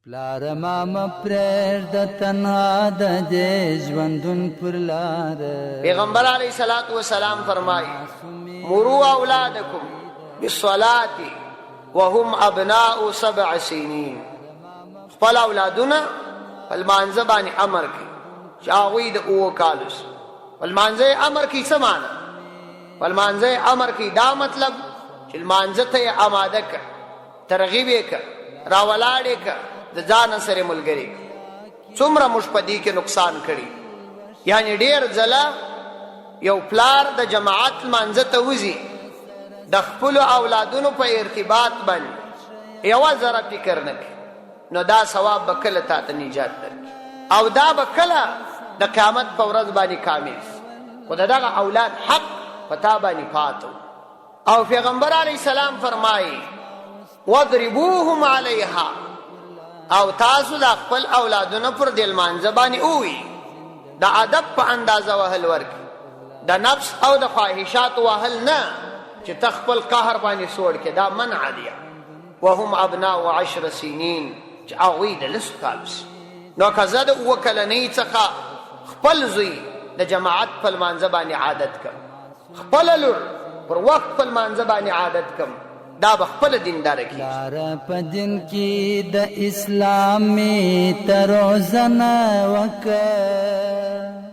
پلار مام پرېږده تنها د دې ژوندون پر لار. پیغمبر علیه الصلاۃ والسلام فرمایي مروا اولادکم بالصلاة وهم ابناء 7 سنین. خپل اولادونه په لمانځه باندې امر کوي چې هغوی د 7 کالو سي. په لمانځه امر کوي څه معنی؟ په لمانځه امر کوي دا مطلب چې لمانځه ته یې اماده کړه، ترغیب یې کړه، راولاړ یې کړه، د ځان سره ملګری څومره موږ په دې کې نقصان کړي. یعنی ډېر ځله یو پلار د جماعت لمانځه ته وځي، د خپلو اولادونو په ارتباط باندې یوه ذره فکر نه کوي، نو دا ثواب به کله تا ته نجات درکړي او دا به کله د قیامت په ورځ باندې کامل شي. خو د دغه اولاد حق په تا باندې پاتو. او پیغمبر علیه السلام فرمایي وضربوهم علیها، او تاسو د خپل اولادونو پر د لمانځه باندې اووي د ادب په اندازه وهل ورکړي، د نفس او د خواهشات وهل نه چې ته خپل قهر باندې سوړ کړې، دا منع دی. وهم ابناء 10 سنین، چې هغوی د 10 کالو سي. نو که زه د 7 کلنۍ څخه خپل زوی د جماعت په لمانځه باندې عادت کړم، خپله لور پر وخت په لمانځه باندې عادت کړم، دا به خپله دینداره کېږي. پلار په دین کې د اسلام مې ته روزنه وکړه.